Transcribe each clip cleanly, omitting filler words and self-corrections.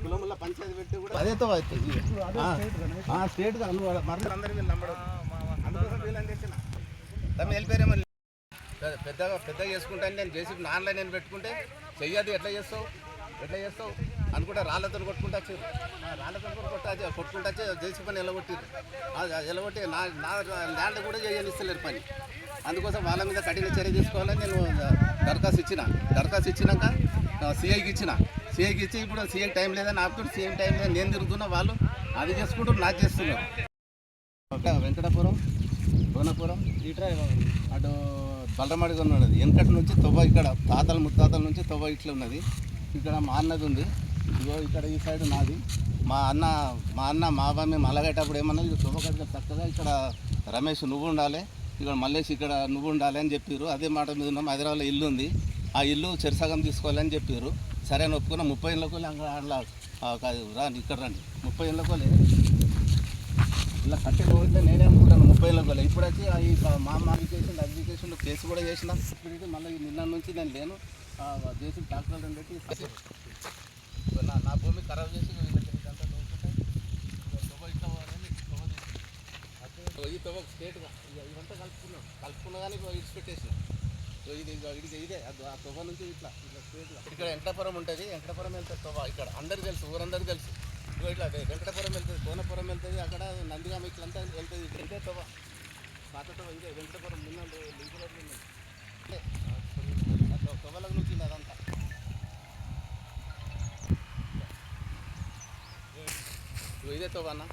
కులముల పంచాయతీ పెట్టి కూడా అదేతో అవుతుంది స్టేట్గా అందరూ వీళ్ళు నమ్మడం అందుకోసం వీళ్ళని తెచ్చిన తమ్మి వెళ్ళిపోయారేమో పెద్దగా చేసుకుంటాను నేను చేసి నాన్నలో నేను పెట్టుకుంటే చెయ్యదు ఎట్లా చేస్తావు అనుకుంటే రాళ్ళతో కొట్టుకుంటా వచ్చారు కొట్టుకుంటా చేసి పని ఎలగొట్టి నా ల్యాండ్ కూడా చేయనిస్తలేరు పని. అందుకోసం వాళ్ళ మీద కఠిన చర్య తీసుకోవాలని నేను దరఖాస్తు ఇచ్చినాక సిఐకి ఇచ్చి ఇప్పుడు సీఐ టైం లేదని ఆపుతూ సీఎం టైం లేదు నేను తిరుగుతున్నా, వాళ్ళు అది చేసుకుంటూ నాకు చేస్తున్నారు. వెంకటాపురం కోనపురం అటు బలరమడిగా ఉన్నది వెనకటి నుంచి తొవ్వ, ఇక్కడ ముత్తాతల నుంచి తొవ్వ ఇట్లా ఉన్నది. ఇక్కడ మా అన్నది ఉంది, ఇగో ఇక్కడ ఈ సైడ్ నాది. మా అన్న మా బాబు మేము అలగేటప్పుడు ఏమన్నా ఇది తొవ్వ కట్టిన చక్కగా ఇక్కడ రమేష్ నువ్వు ఉండాలి, ఇక్కడ మల్లేష్ ఇక్కడ నువ్వు ఉండాలి అని చెప్పారు. అదే మాట మీద ఉన్నాం. హైదరాబాద్లో ఇల్లు ఉంది, ఆ ఇల్లు చెరసగం తీసుకోవాలని చెప్పారు. సరే అని ఒప్పుకున్న 30 ఏళ్ళకు రాండి ఇక్కడ రండి 30 ఏళ్ళకు ఇలా కట్టి పోతే నేనే అనుకుంటాను 30 ఏళ్ళకు. ఇప్పుడు వచ్చి ఈ మా అడ్యుకేషన్లో కేసు కూడా చేసిన. మళ్ళీ నిన్న నుంచి నేను లేను, చేసి డాక్టర్లను పెట్టి నా భూమి ఖరాబ్ చేసి ఈ తొవ్వ స్టేట్గా ఇదంతా కలుపుకున్నా కానీ ఇడిచిపెట్టేసిన. ఇదే ఆ తొవ్వ నుంచి ఇట్లా స్టేట్గా ఇక్కడ వెంకటాపురం ఉంటుంది. వెంకటాపురం వెళ్తుంది తొవ్వ, ఇక్కడ అందరికి తెలుసు, ఊరందరికీ తెలుసు. ఇట్లా వెంకటాపురం వెళ్తుంది, కోనపురం వెళ్తుంది, అక్కడ నందిగామ ఇట్లంతా వెళ్తుంది. ఇదే తొవ్వ పాత తొవ్వ, ఇదే వెంకటాపురం ముందు లింకులో తొవ్వలకు నుంచి అదంతా ఇదే తొవ్వ అన్న.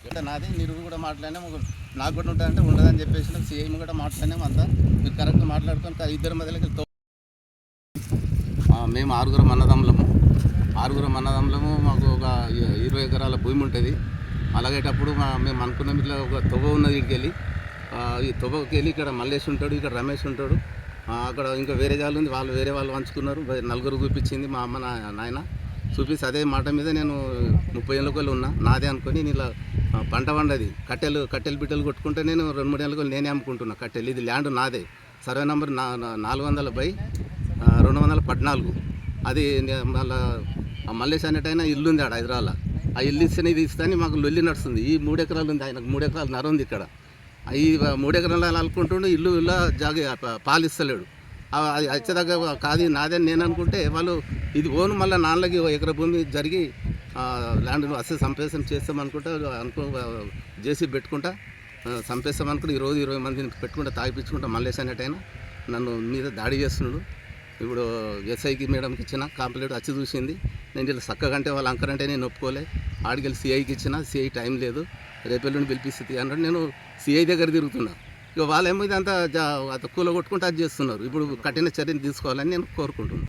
అంటే నాది మీరు కూడా మాట్లాడినాము, నాకు కూడా ఉంటుందంటే ఉండదని చెప్పేసి సీఎం కూడా మాట్లాడినాము. అంతా మీరు కరెక్ట్ మాట్లాడుకొని ఇద్దరి మధ్యలోకి మేము ఆరుగురం అన్నదమ్ములము. మాకు ఒక 20 ఎకరాల భూమి ఉంటుంది. అలాగేటప్పుడు మేము అనుకున్నాం ఇట్లా ఒక తొవ్వ ఉన్నది, ఇక్కడికి వెళ్ళి ఈ తొవ్వకి వెళ్ళి ఇక్కడ మల్లేష్ ఉంటాడు, ఇక్కడ రమేష్ ఉంటాడు, అక్కడ ఇంకా వేరే జాలు ఉంది, వేరే వాళ్ళు పంచుకున్నారు. 4 చూపించింది మా అమ్మ నాయన చూపిస్తే అదే మాట మీద నేను 30 ఏళ్ళకి ఉన్నా నాదే అనుకొని నేను ఇలా పంట వండది కట్టెలు బిట్టెలు కొట్టుకుంటే నేను 2-3 ఏళ్ళకి నేనే అమ్ముకుంటున్నా కట్టెలు. ఇది ల్యాండ్ నాదే, సర్వే నెంబర్ 400/214. అది మళ్ళీ మల్లేష్ అనేటైనా ఇల్లు ఉంది ఆడ హైదరాబాద్లో. ఆ ఇల్లు ఇస్తేనే ఇది ఇస్తాను మాకు లొల్లి నడుస్తుంది. ఈ 3 ఎకరాలు ఉంది, ఆయనకు 3 ఎకరాలు నర ఉంది ఇక్కడ. ఈ 3 ఎకరాలు అనుకుంటుండే ఇల్లు ఇలా పాలిస్తలేడు. అది వచ్చేదాకా కాదు నాదే నేను అనుకుంటే వాళ్ళు ఇది ఓను మళ్ళీ నాన్నలకి ఎకరా భూమి జరిగి ల్యాండ్ను అసలు సంపేసం చేస్తామనుకుంటా చేసి పెట్టుకుంటా సంపేస్తామనుకుంటే ఈరోజు 20 మందిని పెట్టుకుంటా తాగిపించుకుంటా మల్లేష్ అనేటైనా నన్ను మీద దాడి చేస్తున్నాడు. ఇప్పుడు ఎస్ఐకి మేడంకి ఇచ్చిన కంప్లైంట్ వచ్చి చూసింది. నేను ఇలా చక్కగా అంటే వాళ్ళు అంకరంటే నేను ఒప్పుకోలే. ఆడికెళ్ళి సిఐకి ఇచ్చిన, సిఐ టైం లేదు రేపెల్లుండి పిలిపిస్తుంది అన్నాడు. నేను సిఐ దగ్గర తిరుగుతున్నా. ఇక వాళ్ళేమో ఇదంతా కూల కొట్టుకుంటూ అది చేస్తున్నారు. ఇప్పుడు కఠిన చర్యలు తీసుకోవాలని నేను కోరుకుంటున్నాను.